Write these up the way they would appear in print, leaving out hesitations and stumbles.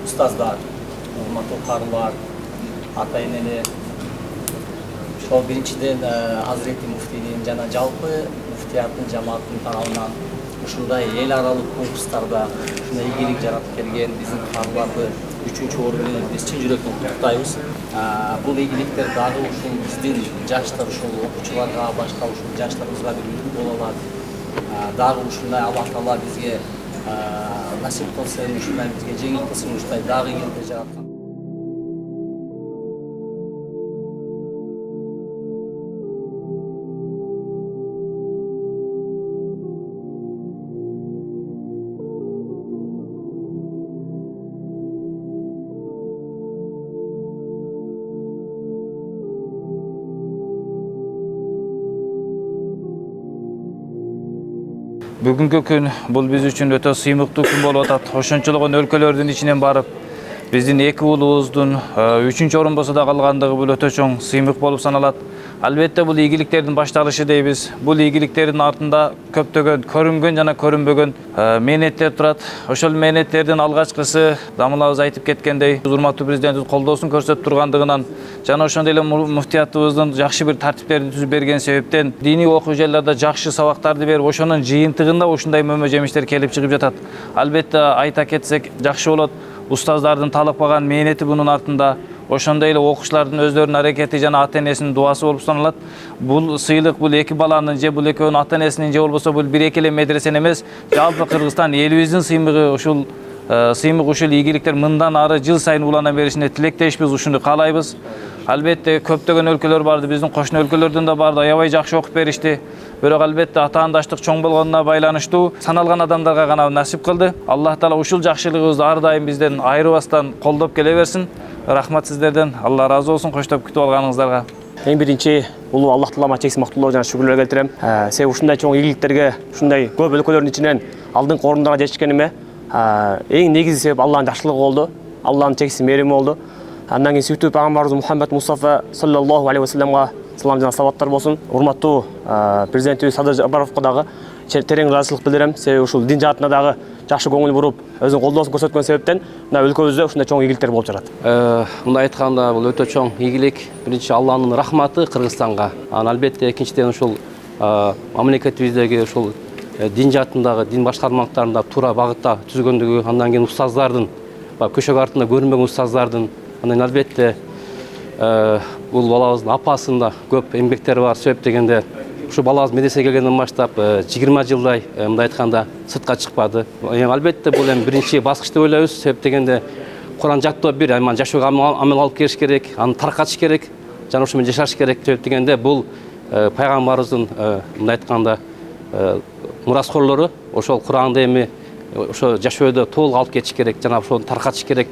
устаздар, урматтуу карылар, ата энелер. Ошол биринчиден Азырети муфтийдин жана жалпы муфтияттын жамааттын тарабынан ушундай эл аралык конкурстарда ушундай ийгилик жаратып келген биздин карыларды 3-орун менен биз чын жүрөктөн куттуктайбыз. Бул ийгиликтер дагы ушул биздин жаштар, ушул окуучуларга, башка ушул жаштарыбызга бир үлгү боло алат. Дагы ушундай Аллах Таала бизге насип кылсын, ушундай бизге жеңил кылсын, ушундай дагы ийгиликтер жараткан. Бүгүнкү күн бул биз үчүн өтө сыймыктуу күн болуп атат. Ошончолгон өлкөлөрдүн ичинен барып, биздин эки уулубуздун 3-орун болсо да калгандыгы бул өтө чоң сыймык болуп саналат. Албетте бул ийгиликтердин башталышы дейбиз. Бул ийгиликтердин артында көптөгөн көрүнгөн жана көрүнбөгөн мээнеттер турат. Ошол мээнеттердин алгачкысы дамылабыз айтып кеткендей, урматтуу президентибиз колдоосун көрсөтүп тургандыгынан жана ошондой эле муфтияттыбыздын жакшы бир тартиптерди түзүп берген себептен диний окуу жайларда жакшы сабактарды берип, ошонун жыйынтыгында ушундай мөмө жемиштер келип чыгып жатат. Албетте айта кетсек жакшы болот. Устаздардын талыкпаган мээнети бунун артында, ошондой эле окуучулардын өздөрүнүн аракети жана ата энесинин дуасы болуп саналат. Бул сыйлык бул эки баланын же бул экөөнүн ата энесинин же болбосо бул бир-эки эле медресенин эмес, жалпы Кыргызстан элибиздин сыймыгы. Ушул сыймык, ушул ийгиликтер мындан ары жыл сайын улана беришине тилектешпиз, ушуну каалайбыз. Албетте көптөгөн өлкөлөр барды, биздин кошуна өлкөлөрдөн да барды, аябай жакшы окуп беришти. Бирок албетте атаандаштык чоң болгонуна байланыштуу саналган адамдарга гана насип кылды. Аллах Таала ушул жакшылыгыбызды ар дайым бизден айрыбастан колдоп келе берсин. Рахмат сиздерден. Алла разы болсун коштоп күтүп алганыңыздарга. Эң биринчи улуу Аллах Таалама чексиз мактуулоо жана шүгүрлөр келтирем. Себеби ушундай чоң ийгиликтерге, ушундай көп өлкөлөрдүн ичинен алдыңкы орундага жетишкениме эң негизги себеп Алланын жакшылыгы болду. Алланын чексиз мээрими болду. Андан кийин сүйүктүү пайгамбарыбыз Мухаммад Мустафа саллаллаху алейхи вассаламга салам жана салаваттар болсун. Урматтуу президентибиз Садыр Жапаровго дагы терең ыраазычылык билдирем. Себеби ушул дин жаатына дагы жакшы көңүл буруп, өзүнүн колдоосун көрсөткөн себептен мына өлкөбүздө ушундай чоң ийгиликтер болуп жатат. Мындай айтканда бул өтө чоң ийгилик. Биринчи Алланын рахматы Кыргызстанга. Албетте экинчиден ушул мамлекетибиздеги ушул дин жаатындагы дин башкармалыктарында туура багытта түзгөндүгү, андан кийин устаздардын, көчөк артында көрүнбөгөн устаздардын, андан албетте бул балабыздын апасында көп эмгектери бар. Себеп дегенде ушу балабыз медресеге келгенден баштап 20 жылдай мындай айтканда сыртка чыкпады. Албетте бул эми биринчи баскыч деп ойлойбуз. Себеп дегенде Куран жактоо бир, аны жашоого амел алып келиш керек, аны таркатыш керек, жана ошо менен жашаш керек. Себеп дегенде бул пайгамбарыбыздын мындай айтканда мураскорлору, ошол Куранды эми ошо жашоодо толук алып кетиш керек, жана ошону таркатыш керек.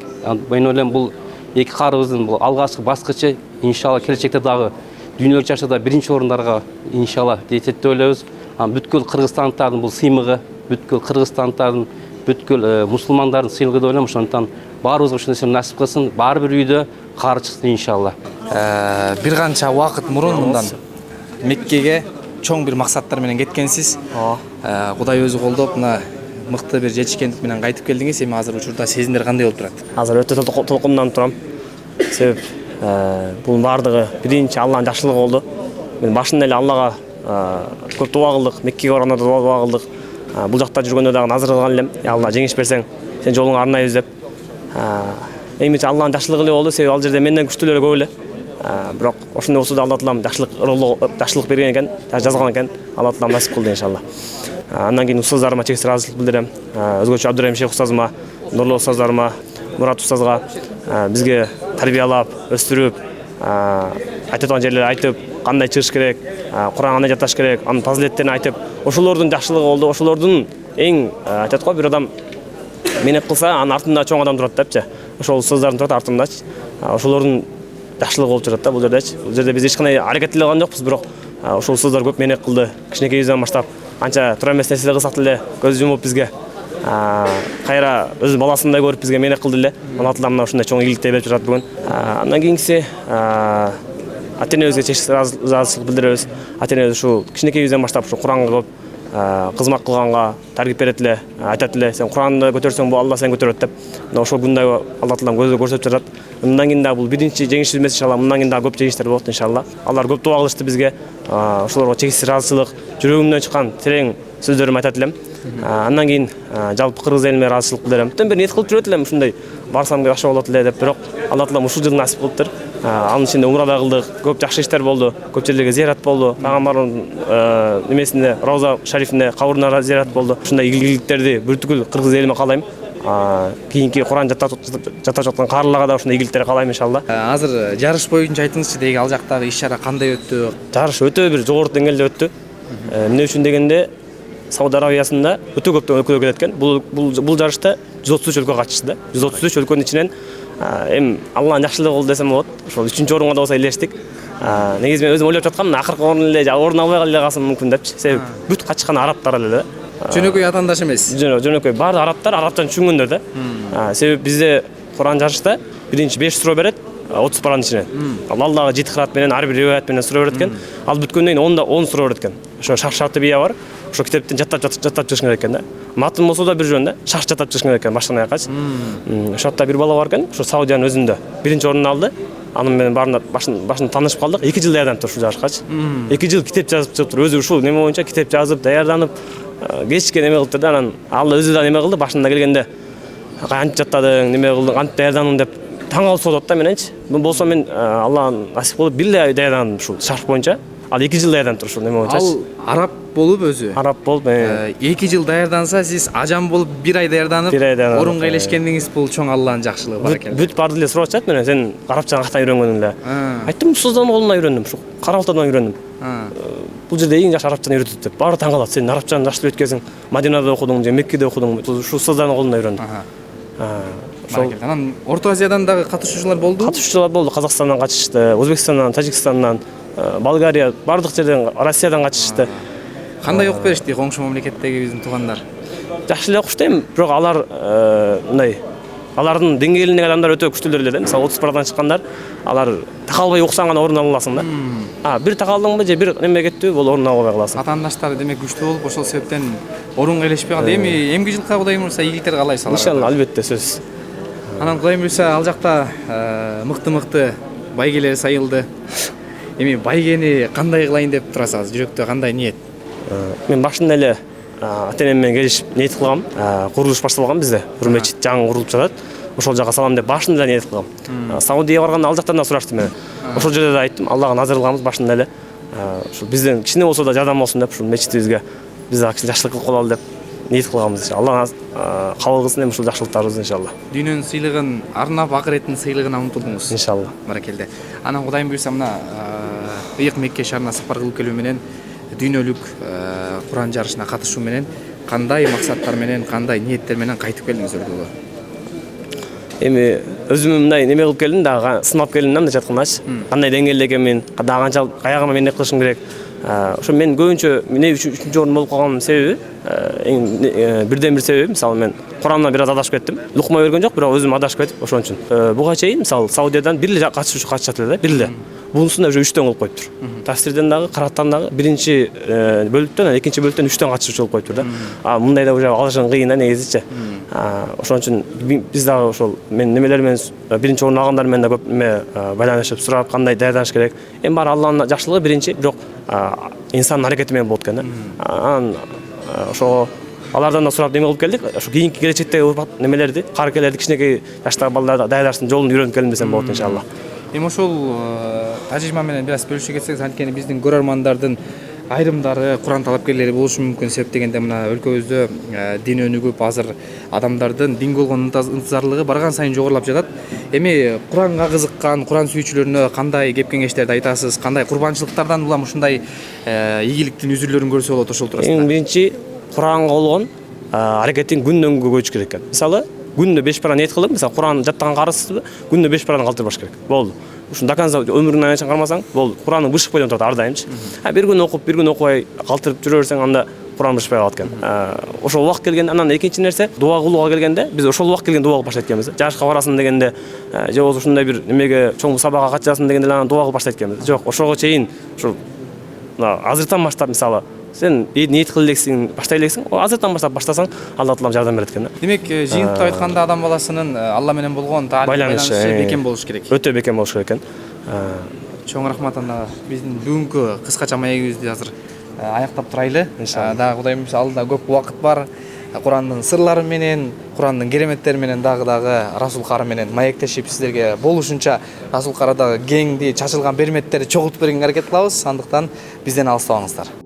Мен ойлойм бул эки карыбыздын бул алгачкы баскычы, иншалла келечекте дагы дүйнөлүк жашоодо биринчи орундарга иншалла жетет деп ойлойбуз. Бүткүл кыргызстандыктардын бул сыймыгы, бүткүл кыргызстандыктардын, бүткүл мусулмандардын сыймыгы деп ойлойм. Ошондуктан баарыбызга ушул нерсе насип кылсын, баары бир үйдө кары чыксын иншалла. Бир канча убакыт мурун мындан Меккеге чоң бир максаттар менен кеткенсиз. Кудай өзү колдоп, мына мыкты бир жетишкендик менен кайтып келдиңиз. Эми азыр учурда сезимдер кандай болуп турат? Азыр өтө толкунданып турам. Себеп бул бардыгы биринчи Алланын жакшылыгы болду. Мен башында эле Аллага көп дуа кылдык, Меккеге барганда дуа кылдык. Бул жакта жүргөндө дагы назар кылган элем. Алла жеңиш берсең, сен жолуңа арнайбыз деп. Эң биринчи Алланын жакшылыгы эле болду. Себеби ал жерде менден күчтүүлөр көп эле. Бирок ошондой болсо да Алла Таалам жакшылык берген экен, жазган экен. Алла Таалам насип кылды иншалла. Андан кийин устаздарыма чексиз ыраазычылык билдирем. Өзгөчө Абдурайым шейх устазыма, Нурлуу устаздарыма, Мурат устазга бизге тарбиялап, өстүрүп, айта турган жерлерди айтып, кандай чыгыш керек, Куран кандай жатташ керек, анын фазилеттерин айтып, ошолордун жакшылыгы болду. Ошолордун эң айтат го, бир адам менеп кылса, анын артында чоң адам турат депчи. Ошол устаздардын турат артындачы. Ошолордун жакшылыгы болуп жатат да бул жердечи. Бул жерде биз эч кандай аракет эле кылган жокпуз, бирок ошол устаздар көп менеп кылды. Кичинекейибизден баштап анча туура эмес нерселер кылсак деле көз жумуп бизге кайра өз баласындай көрүп бизге менеп кылды эле. Алла Таала мына ушундай чоң ийгиликтер берип жатат бүгүн. Андан кийинкиси ата энебизге чексиз ыраазычылык билдиребиз. Ата энебиз ушул кичинекейибизден баштап ушу Куранга көп кызмат кылганга таргип берет эле, айтат эле, сен Куранды көтөрсөң бул Алла сени көтөрөт деп. Мына ошол күндөй Алла Таалам көзгө көрсөтүп жатат. Мындан кийин дагы бул биринчи жеңишибиз эмес иншалла. Мындан кийин дагы көп жеңиштер болот иншалла. Алар көп дуа кылышты бизге. Ошолорго чексиз ыраазычылык, жүрөгүмдөн чыккан терең сөздөрүмдү айтат элем. Андан кийин жалпы кыргыз элине ыраазычылык билдирем. Бүтүн бир ниет кылып жүрөт элем ушундай барсам жакшы болот эле деп, бирок Алла Таалам ушул жылы насип кылыптыр. Анын ичинде умра да кылдык, көп жакшы иштер болду, көп жерлерге зыярат болду. Пайгамбардын немесинде, Рауза шарифинде кабырына зыярат болду. Ушундай ийгиликтерди бүткүл кыргыз элиме каалайм. Кийинки Куран жаттап жаткан каарыларга да ушундай ийгиликтер каалайм иншалла. Азыр жарыш боюнча айтыңызчы, деги ал жактагы иш-чара кандай өттү? Жарыш өтө бир жогорку деңгээлде өттү. Эмне үчүн дегенде Сауд Арабиясында өтө көптөн өлкөлөр келет экен. Бул жарышта 133 өлкө катышты да. 133 өлкөнүн ичинен эми Алланын жакшылыгы болду десем болот. Ошол 3-чү орунга да болсо илештик. Негизи мен өзүм ойлоп жаткам, акыркы орун эле орун албай калып калсам мүмкүн депчи. Себеби бүт катышкан арабтар эле да. Жөнөкөй атандаш эмес. Жөнөкөй баары арабтар, арабчаны түшүнгөндөр да. Себеби бизде Куран жарышта биринчи 5 суроо берет, 30 паранын ичинен. Аллага 7 кырат менен, ар бир риваят менен суроо берет экен. Ал бүткөндөн кийин 10 суроо берет экен. Ошо шарт бия бар. Ошо китептен жаттап чыгыш керек экен да. Матын болсо да бир жөн да. Шарт жаттап чыгыш керек экен баштан аяккачы. Ошо жакта бир бала бар экен. Ошо Саудиянын өзүндө биринчи орунду алды. Аны менен баарына башын таанышып калдык. 2 жыл даярданып ушул жарышкачы. 2 жыл китеп жазып чыгыптыр. Өзү ушул неме боюнча китеп жазып, даярданып, кечке неме кылыптыр да. Анан ал өзү да неме кылды, башында келгенде кантип жаттадың, неме кылдың, кантип даярдандың деп таң калып сорот да мененчи. Болсо мен Алланын насип кылып бир даярдандым ушул шарт боюнча. Ал 2 жыл даярданып тур ушул неме боюнча. Ал араб болуп өзү. Араб болуп 2 жыл даярданса, сиз ажам болуп 1 ай даярданып, орунга элешкениңиз бул чоң Алланын жакшылыгы бар экен. Бүт барды эле сурап атышат менен, сен арабчаны каяктан үйрөнгөнүң эле. Айттым, ушулардан колунан үйрөндүм, ушу карабалтардан үйрөндүм. Бул жерде эң жакшы арабчаны үйрөтөт деп. Баары таң калат. Сен арабчаны жакшы өткөзүң, Мадинада окудуң же Меккеде окудуң, ушу устаздардын колунан үйрөндүм. Анан Орто Азиядан дагы катышуучулар болду? Катышуучулар болду. Казакстандан катышты, Өзбекстандан, Тажикстандан, Болгария, бардык жерден, Россиядан катышты. Кандай окуп беришти коңшу мамлекеттеги биздин туугандар? Жакшы эле окушту эми, бирок алар мындай алардын деңгээлиндеги адамдар өтө күчтүүлөр эле да. Мисалы 30 парадан чыккандар, алар такалбай окусаң гана орун ала аласың да. Бир такалдыңбы же бир неме кеттиби, бул орун албай каласың. Атаандаштары демек күчтүү болуп, ошол себептен орунга элешпей калды. Эми эмки жылкы Кудайым буюрса ийгиликтер каалайбыз аларга. Иншалла, албетте, сөзсүз. Анан Кудайым буюрса ал жакта мыкты байгелер сайылды. Эми байгени кандай кылайын деп турасыз? Жүрөктө кандай ниет? Мен башында эле ата-энем менен келишип ниет кылгам. Курулуш башталган bizde. Бир мечит жаңы курулуп жатат. Ошол жака салам деп башында ниет кылгам. Саудияга барганда ал жактан да сурашты менен. Ошол жерде да айттым, Аллага назар кылабыз башында эле. Ушул бизден кичине болсо да жардам болсун деп, ушул мечитибизге биз да жакшылык кылып калалы деп ниет кылганбыз. Алла кабыл кылсын эми ушул жакшылыктарыбызды иншалла. Дүйнөнүн сыйлыгын арнап, акыреттин сыйлыгына умтулдуңуз. Иншалла. Баракелде. Анан Кудайым буюрса мына ыйык Мекке шаарына сапар кылып келүү менен дүйнөлүк Куран жарышына катышуу менен кандай максаттар менен, кандай ниеттер менен кайтып келдиңиз Өрдөгө? Эми өзүм мындай неме кылып келдим дагы, сынап келдим да мындай айткандачы. Кандай деңгээлде экенмин, дагы канчалык каягыма мен эмне кылышым керек. Ошо мен көбүнчө эмне үчүн 3-орун болуп калганымдын себеби, бирден бир себеби, мисалы мен Курандан бир аз адашып кеттим. Лукмай бергөн жок, бирок өзүм адашып кетип, ошон үчүн. Буга чейин мисалы Саудиядан бир эле катышуучу катышат эле да, бир эле. Бунусунда уже 3төн кылып коюптур. Тафсирден дагы, кырааттан дагы биринчи бөлүктөн, экинчи бөлүктөн 3төн катышуучу болуп коюптур да. Мындай да уже алышың кыйын да негизичи. Ошон үчүн биз дагы ошол мен немелер менен биринчи орун алгандар менен да көп эме байланышып сурап, кандай даярданыш керек. Эми баары Алланын жакшылыгы биринчи, бирок инсандын аракети менен болот экен да. Анан ошо алардан да сурап неме кылып келдик. Ошо кийинки келечектеги немелерди, каракелерди, кичинекей жаштагы балдарга даярдаштын жолун үйрөнүп келдим десем болот иншалла. Эми ошол тажрыйба менен бир аз бөлүшө кетсеңиз, анткени биздин көрөрмандардын айрымдары Куран талапкерлери болушу мүмкүн. Себеп дегенде мына өлкөбүздө дин өнүгүп, азыр адамдардын динге болгон ынтызарлыгы барган сайын жогорулап жатат. Эми Куранга кызыккан, Куран сүйүүчүлөрүнө кандай кеп кеңештерди айтасыз? Кандай курбанчылыктардан улам ушундай ийгиликтин үзүрлөрүн көрсө болот ошол туурасында? Эң биринчи Куранга болгон аракетин күндөн күнгө көчүш керек экен. Мисалы, күндө 5 пара ниет кылдым. Мисалы, Куран жаттаган карызсызбы? Күндө 5 параны калтырбаш керек. Болду. Ушун до конца өмүрүңдүн айынан кармасаң, болду. Куранның бышыкпай турат ар дайымчы. Бир күн окуп, бир күн окубай калтырып жүрө берсең, анда Куран бышыкпай калат экен. Ошол убакыт келгенде, анан экинчи нерсе, дуа кылууга келгенде, биз ошол убакыт келген дуа кылып баштайт экенбиз. Жашка барасың дегенде, же болбосо ушундай бир немеге чоң сабакка катышасың дегенде анан дуа кылып баштайт экенбиз. Жок, ошого чейин ушу азыртан баштап мисалы сен ниет кыл элексиң, баштай элексиң, азыртан баштап баштасаң, Алла Таалам жардам берет экен да. Демек, жыйынтып айтканда адам баласынын Алла менен болгон Байланышы бекем болуш керек. Өтө бекем болуш керек экен. Чоң рахмат анда биздин бүгүнкү кыскача маегибизди азыр аяктап турайлы. Дагы Кудайым алдыда көп убакыт бар. Курандын сырлары менен, Курандын кереметтери менен дагы Расул Кары менен маектешип сиздерге болушунча Расул Карадагы кеңди, чачылган берметтерди чогултуп бергенге аракет кылабыз. Андыктан бизден алыстабаңыздар.